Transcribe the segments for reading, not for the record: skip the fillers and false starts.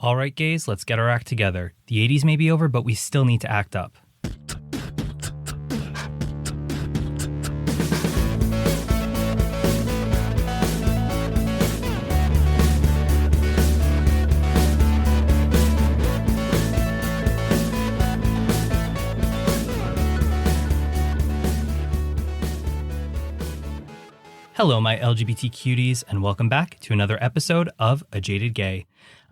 All right, gays, let's get our act together. The 80s may be over, but we still need to act up. Hello, my LGBT cuties, and welcome back to another episode of A Jaded Gay.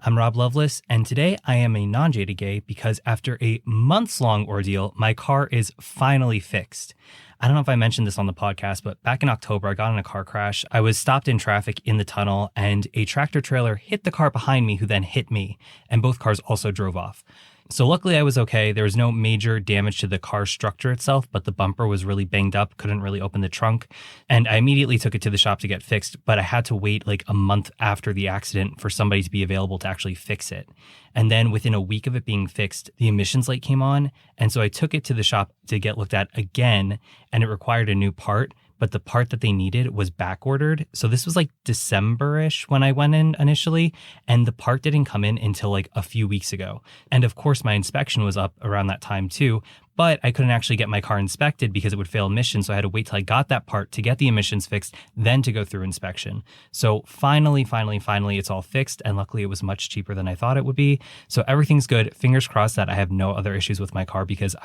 I'm Rob Lovelace, and today I am a non-jaded gay because after a months-long ordeal, my car is finally fixed. I don't know if I mentioned this on the podcast, but back in October, I got in a car crash. I was stopped in traffic in the tunnel, and a tractor trailer hit the car behind me, who then hit me, and both cars also drove off. So luckily I was okay. There was no major damage to the car structure itself, but the bumper was really banged up, couldn't really open the trunk. And I immediately took it to the shop to get fixed, but I had to wait like a month after the accident for somebody to be available to actually fix it. And then within a week of it being fixed, the emissions light came on. And so I took it to the shop to get looked at again, and it required a new part. But the part that they needed was back ordered. So this was like December-ish when I went in initially, and the part didn't come in until like a few weeks ago. And of course, my inspection was up around that time too, but I couldn't actually get my car inspected because it would fail emissions. So I had to wait till I got that part to get the emissions fixed, then to go through inspection. So finally, it's all fixed. And luckily it was much cheaper than I thought it would be. So everything's good. Fingers crossed that I have no other issues with my car because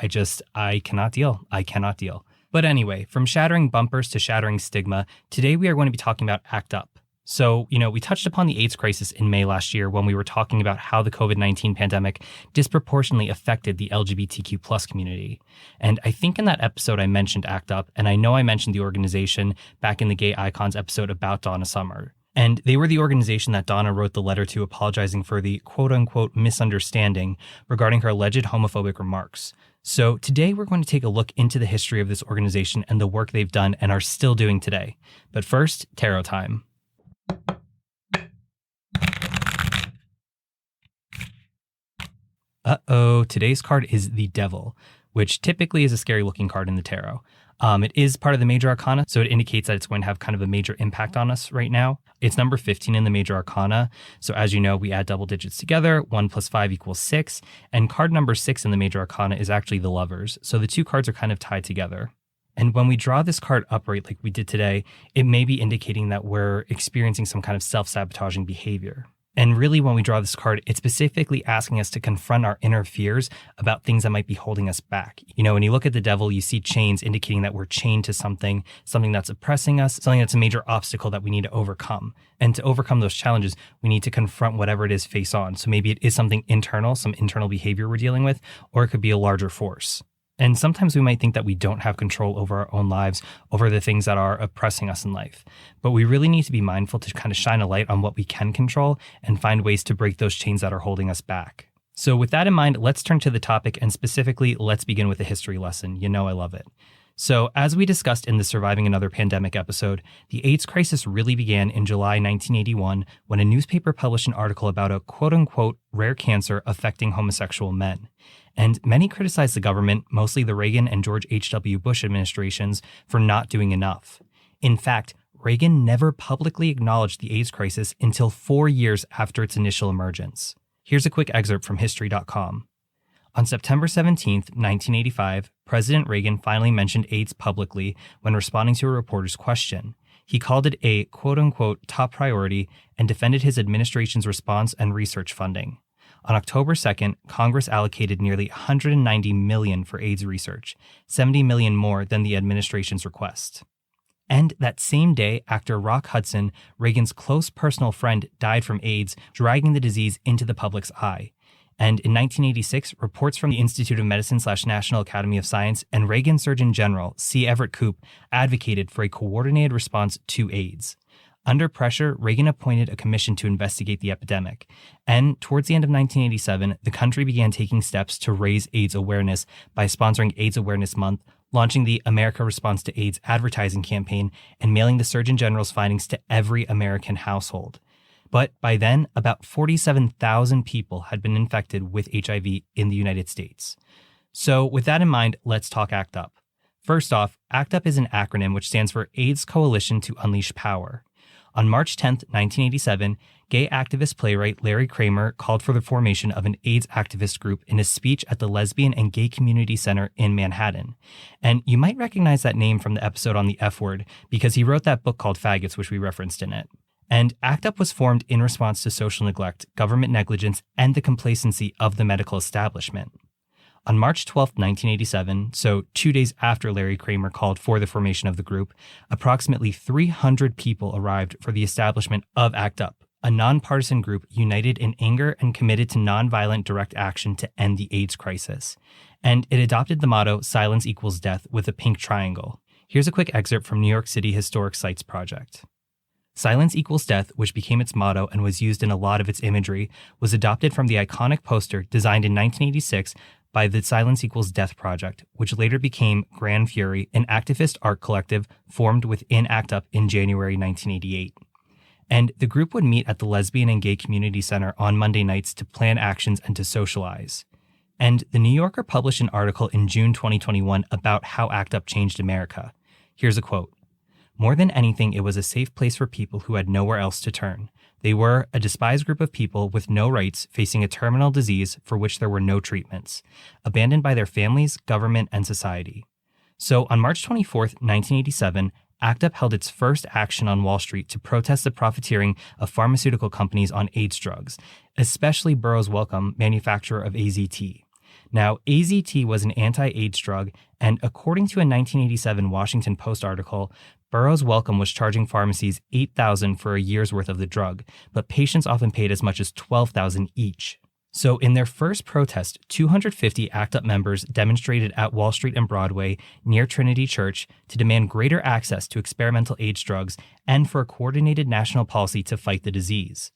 I cannot deal. But anyway, from shattering bumpers to shattering stigma, today we are going to be talking about ACT UP. So, we touched upon the AIDS crisis in May last year when we were talking about how the COVID-19 pandemic disproportionately affected the LGBTQ plus community. And I think in that episode I mentioned ACT UP, and I know I mentioned the organization back in the Gay Icons episode about Donna Summer. And they were the organization that Donna wrote the letter to apologizing for the quote-unquote misunderstanding regarding her alleged homophobic remarks. So today we're going to take a look into the history of this organization and the work they've done and are still doing today. But first, tarot time. Uh-oh, today's card is the Devil, which typically is a scary looking card in the tarot. It is part of the major arcana, so it indicates that it's going to have kind of a major impact on us right now. It's number 15 in the major arcana. So as you know, we add double digits together. 1 + 5 = 6. And card number 6 in the major arcana is actually the Lovers. So the two cards are kind of tied together. And when we draw this card upright like we did today, it may be indicating that we're experiencing some kind of self-sabotaging behavior. And really, when we draw this card, it's specifically asking us to confront our inner fears about things that might be holding us back. When you look at the Devil, you see chains indicating that we're chained to something that's oppressing us, something that's a major obstacle that we need to overcome. And to overcome those challenges, we need to confront whatever it is face on. So maybe it is something internal, some internal behavior we're dealing with, or it could be a larger force. And sometimes we might think that we don't have control over our own lives, over the things that are oppressing us in life. But we really need to be mindful to kind of shine a light on what we can control and find ways to break those chains that are holding us back. So with that in mind, let's turn to the topic, and specifically, let's begin with a history lesson. I love it. So as we discussed in the Surviving Another Pandemic episode, the AIDS crisis really began in July 1981 when a newspaper published an article about a quote-unquote rare cancer affecting homosexual men. And many criticized the government, mostly the Reagan and George H.W. Bush administrations, for not doing enough. In fact, Reagan never publicly acknowledged the AIDS crisis until 4 years after its initial emergence. Here's a quick excerpt from History.com. On September 17, 1985, President Reagan finally mentioned AIDS publicly when responding to a reporter's question. He called it a quote-unquote top priority and defended his administration's response and research funding. On October 2nd, Congress allocated nearly $190 million for AIDS research, $70 million more than the administration's request. And that same day, actor Rock Hudson, Reagan's close personal friend, died from AIDS, dragging the disease into the public's eye. And in 1986, reports from the Institute of Medicine/National Academy of Science and Reagan Surgeon General C. Everett Koop advocated for a coordinated response to AIDS. Under pressure, Reagan appointed a commission to investigate the epidemic. And towards the end of 1987, the country began taking steps to raise AIDS awareness by sponsoring AIDS Awareness Month, launching the America Response to AIDS advertising campaign, and mailing the Surgeon General's findings to every American household. But by then, about 47,000 people had been infected with HIV in the United States. So with that in mind, let's talk ACT UP. First off, ACT UP is an acronym which stands for AIDS Coalition to Unleash Power. On March 10, 1987, gay activist playwright Larry Kramer called for the formation of an AIDS activist group in a speech at the Lesbian and Gay Community Center in Manhattan. And you might recognize that name from the episode on the F word because he wrote that book called Faggots, which we referenced in it. And ACT UP was formed in response to social neglect, government negligence, and the complacency of the medical establishment. On March 12, 1987, so 2 days after Larry Kramer called for the formation of the group, approximately 300 people arrived for the establishment of ACT UP, a nonpartisan group united in anger and committed to nonviolent direct action to end the AIDS crisis. And it adopted the motto, "Silence equals death," with a pink triangle. Here's a quick excerpt from New York City Historic Sites Project. "Silence equals death," which became its motto and was used in a lot of its imagery, was adopted from the iconic poster designed in 1986 by the Silence Equals Death Project, which later became Grand Fury, an activist art collective formed within ACT UP in January 1988. And the group would meet at the Lesbian and Gay Community Center on Monday nights to plan actions and to socialize. And the New Yorker published an article in June 2021 about how ACT UP changed America. Here's a quote. "More than anything, it was a safe place for people who had nowhere else to turn. They were a despised group of people with no rights, facing a terminal disease for which there were no treatments, abandoned by their families, government, and society." So on March 24, 1987, ACT UP held its first action on Wall Street to protest the profiteering of pharmaceutical companies on AIDS drugs, especially Burroughs Wellcome, manufacturer of AZT. Now, AZT was an anti-AIDS drug, and according to a 1987 Washington Post article, Burroughs Wellcome was charging pharmacies $8,000 for a year's worth of the drug, but patients often paid as much as $12,000 each. So in their first protest, 250 ACT UP members demonstrated at Wall Street and Broadway near Trinity Church to demand greater access to experimental AIDS drugs and for a coordinated national policy to fight the disease.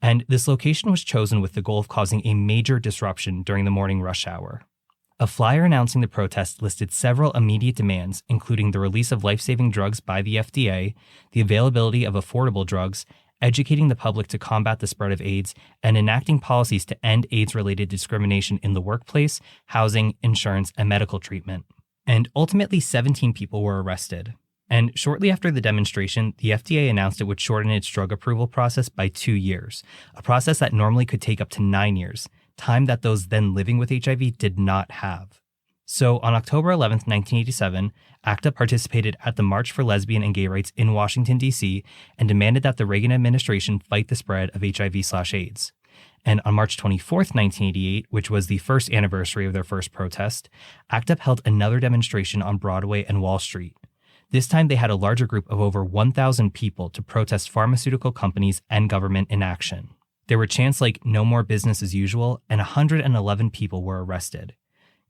And this location was chosen with the goal of causing a major disruption during the morning rush hour. A flyer announcing the protest listed several immediate demands, including the release of life-saving drugs by the FDA, the availability of affordable drugs, educating the public to combat the spread of AIDS, and enacting policies to end AIDS-related discrimination in the workplace, housing, insurance, and medical treatment. And ultimately, 17 people were arrested. And shortly after the demonstration, the FDA announced it would shorten its drug approval process by 2 years, a process that normally could take up to 9 years, time that those then living with HIV did not have. So on October 11, 1987, ACT UP participated at the March for Lesbian and Gay Rights in Washington, D.C., and demanded that the Reagan administration fight the spread of HIV/AIDS. And on March 24, 1988, which was the first anniversary of their first protest, ACT UP held another demonstration on Broadway and Wall Street. This time they had a larger group of over 1,000 people to protest pharmaceutical companies and government inaction. There were chants like "No more business as usual," and 111 people were arrested.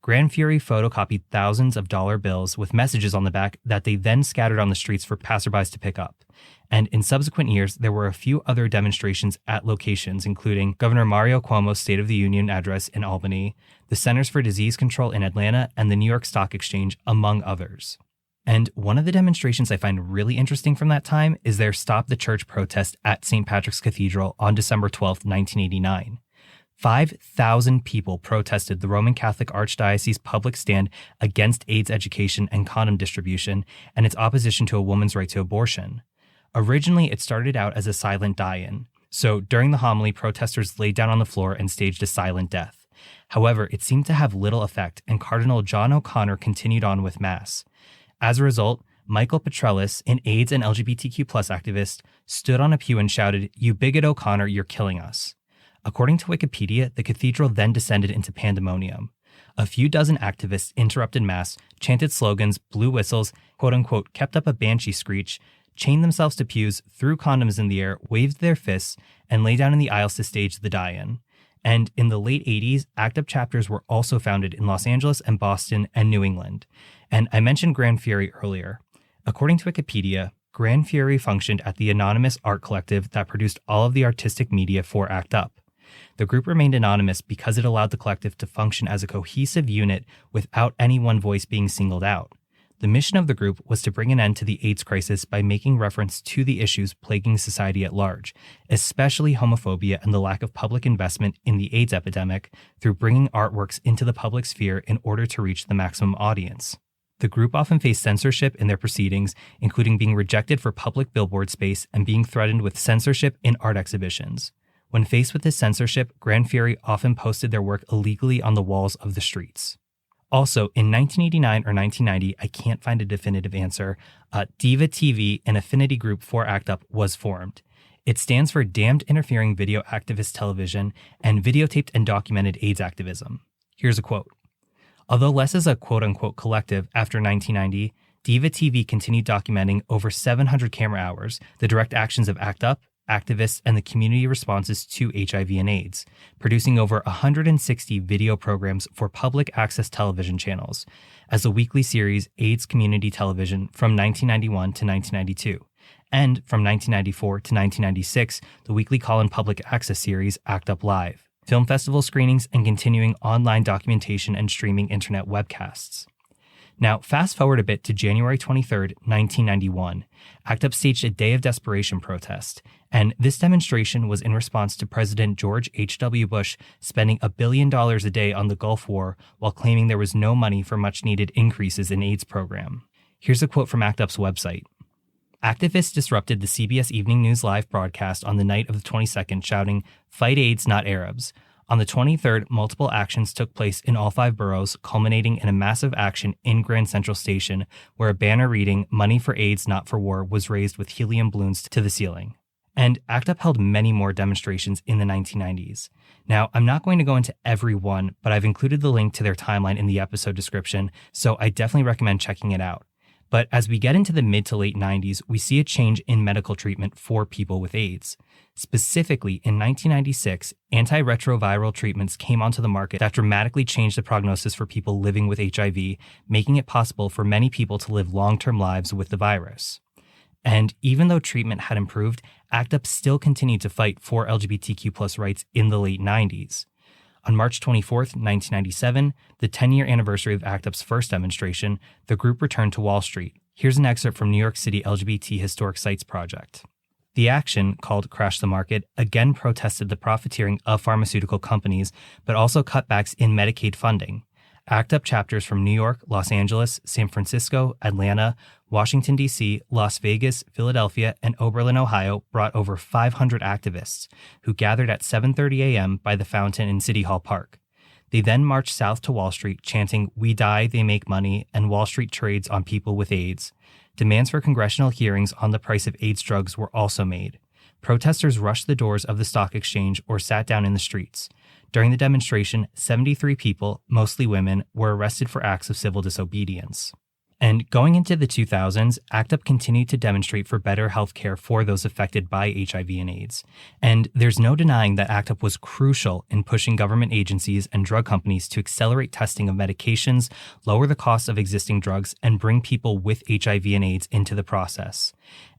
Grand Fury photocopied thousands of dollar bills with messages on the back that they then scattered on the streets for passerbys to pick up. And in subsequent years, there were a few other demonstrations at locations, including Governor Mario Cuomo's State of the Union address in Albany, the Centers for Disease Control in Atlanta, and the New York Stock Exchange, among others. And one of the demonstrations I find really interesting from that time is their Stop the Church protest at St. Patrick's Cathedral on December 12, 1989. 5,000 people protested the Roman Catholic Archdiocese public stand against AIDS education and condom distribution and its opposition to a woman's right to abortion. Originally, it started out as a silent die-in. So during the homily, protesters laid down on the floor and staged a silent death. However, it seemed to have little effect, and Cardinal John O'Connor continued on with Mass. As a result, Michael Petrellis, an AIDS and LGBTQ+ activist, stood on a pew and shouted, "You bigot O'Connor, you're killing us." According to Wikipedia, the cathedral then descended into pandemonium. A few dozen activists interrupted Mass, chanted slogans, blew whistles, quote-unquote, kept up a banshee screech, chained themselves to pews, threw condoms in the air, waved their fists, and lay down in the aisles to stage the die-in. And in the late 80s, ACT UP chapters were also founded in Los Angeles and Boston and New England. And I mentioned Grand Fury earlier. According to Wikipedia, Grand Fury functioned at the anonymous art collective that produced all of the artistic media for ACT UP. The group remained anonymous because it allowed the collective to function as a cohesive unit without any one voice being singled out. The mission of the group was to bring an end to the AIDS crisis by making reference to the issues plaguing society at large, especially homophobia and the lack of public investment in the AIDS epidemic, through bringing artworks into the public sphere in order to reach the maximum audience. The group often faced censorship in their proceedings, including being rejected for public billboard space and being threatened with censorship in art exhibitions. When faced with this censorship, Grand Fury often posted their work illegally on the walls of the streets. Also, in 1989 or 1990, I can't find a definitive answer, Diva TV, an affinity group for ACT UP, was formed. It stands for Damned Interfering Video Activist Television and videotaped and documented AIDS activism. Here's a quote. Although less as a quote-unquote collective after 1990, Diva TV continued documenting over 700 camera hours, the direct actions of ACT UP, activists, and the community responses to HIV and AIDS, producing over 160 video programs for public access television channels, as a weekly series AIDS Community Television from 1991 to 1992, and from 1994 to 1996, the weekly call-in public access series ACT UP Live, film festival screenings, and continuing online documentation and streaming internet webcasts. Now, fast forward a bit to January 23rd, 1991. ACT UP staged a Day of Desperation protest, and this demonstration was in response to President George H.W. Bush spending $1 billion a day on the Gulf War while claiming there was no money for much-needed increases in AIDS program. Here's a quote from ACT UP's website. Activists disrupted the CBS Evening News Live broadcast on the night of the 22nd, shouting, "Fight AIDS, not Arabs." On the 23rd, multiple actions took place in all 5 boroughs, culminating in a massive action in Grand Central Station, where a banner reading, "Money for AIDS, not for war," was raised with helium balloons to the ceiling. And ACT UP held many more demonstrations in the 1990s. Now, I'm not going to go into every one, but I've included the link to their timeline in the episode description, so I definitely recommend checking it out. But as we get into the mid to late 90s, we see a change in medical treatment for people with AIDS. Specifically, in 1996, antiretroviral treatments came onto the market that dramatically changed the prognosis for people living with HIV, making it possible for many people to live long-term lives with the virus. And even though treatment had improved, ACT UP still continued to fight for LGBTQ+ rights in the late 90s. On March 24th, 1997, the 10-year anniversary of ACT UP's first demonstration, the group returned to Wall Street. Here's an excerpt from New York City LGBT Historic Sites Project. The action, called Crash the Market, again protested the profiteering of pharmaceutical companies, but also cutbacks in Medicaid funding. ACT UP chapters from New York, Los Angeles, San Francisco, Atlanta, Washington, D.C., Las Vegas, Philadelphia, and Oberlin, Ohio brought over 500 activists, who gathered at 7:30 a.m. by the fountain in City Hall Park. They then marched south to Wall Street, chanting, "We die, they make money," and Wall Street trades on people with AIDS. Demands for congressional hearings on the price of AIDS drugs were also made. Protesters rushed the doors of the stock exchange or sat down in the streets. During the demonstration, 73 people, mostly women, were arrested for acts of civil disobedience. And going into the 2000s, ACT UP continued to demonstrate for better health care for those affected by HIV and AIDS. And there's no denying that ACT UP was crucial in pushing government agencies and drug companies to accelerate testing of medications, lower the cost of existing drugs, and bring people with HIV and AIDS into the process.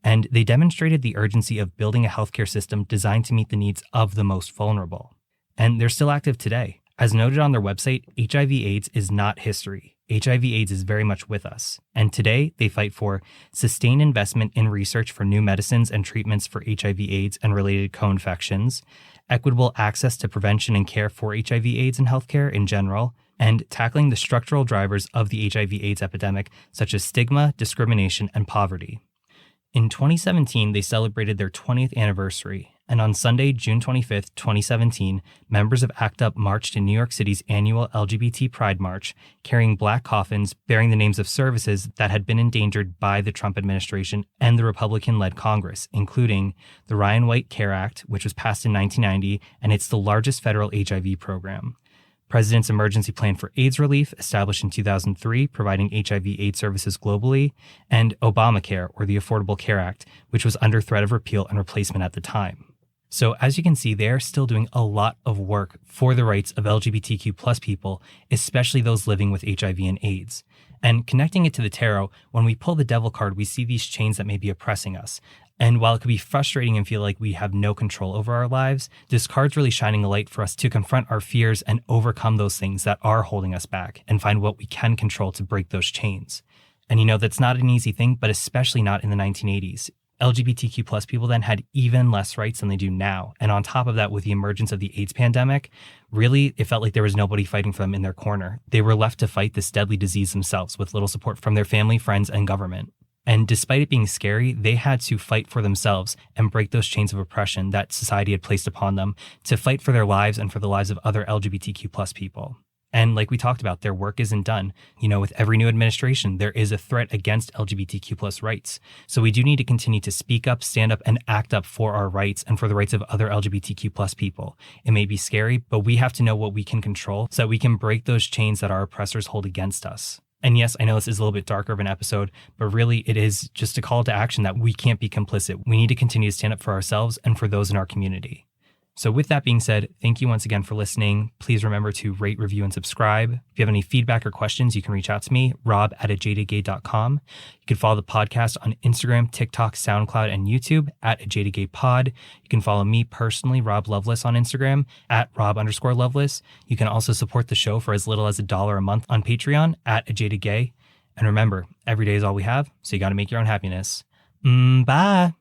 And they demonstrated the urgency of building a healthcare system designed to meet the needs of the most vulnerable. And they're still active today. As noted on their website, HIV/AIDS is not history. HIV/AIDS is very much with us. And today, they fight for sustained investment in research for new medicines and treatments for HIV/AIDS and related co-infections, equitable access to prevention and care for HIV/AIDS and healthcare in general, and tackling the structural drivers of the HIV/AIDS epidemic, such as stigma, discrimination, and poverty. In 2017, they celebrated their 20th anniversary, and on Sunday, June 25th, 2017, members of ACT UP marched in New York City's annual LGBT Pride March, carrying black coffins bearing the names of services that had been endangered by the Trump administration and the Republican-led Congress, including the Ryan White Care Act, which was passed in 1990, and it's the largest federal HIV program. President's Emergency Plan for AIDS Relief, established in 2003, providing HIV/AIDS services globally, and Obamacare, or the Affordable Care Act, which was under threat of repeal and replacement at the time. So as you can see, they are still doing a lot of work for the rights of LGBTQ+ people, especially those living with HIV and AIDS. And connecting it to the tarot, when we pull the Devil card, we see these chains that may be oppressing us. And while it could be frustrating and feel like we have no control over our lives, this card's really shining a light for us to confront our fears and overcome those things that are holding us back and find what we can control to break those chains. And that's not an easy thing, but especially not in the 1980s. LGBTQ plus people then had even less rights than they do now. And on top of that, with the emergence of the AIDS pandemic, really, it felt like there was nobody fighting for them in their corner. They were left to fight this deadly disease themselves with little support from their family, friends, and government. And despite it being scary, they had to fight for themselves and break those chains of oppression that society had placed upon them to fight for their lives and for the lives of other LGBTQ plus people. And like we talked about, their work isn't done. With every new administration, there is a threat against LGBTQ plus rights. So we do need to continue to speak up, stand up, and act up for our rights and for the rights of other LGBTQ plus people. It may be scary, but we have to know what we can control so that we can break those chains that our oppressors hold against us. And yes, I know this is a little bit darker of an episode, but really it is just a call to action that we can't be complicit. We need to continue to stand up for ourselves and for those in our community. So with that being said, thank you once again for listening. Please remember to rate, review, and subscribe. If you have any feedback or questions, you can reach out to me, rob@ajadedgay.com. You can follow the podcast on Instagram, TikTok, SoundCloud, and YouTube @ajadedgaypod. You can follow me personally, Rob Loveless, on Instagram @Rob_Loveless. You can also support the show for as little as $1 a month on Patreon @ajadedgay. And remember, every day is all we have, so you got to make your own happiness. Bye.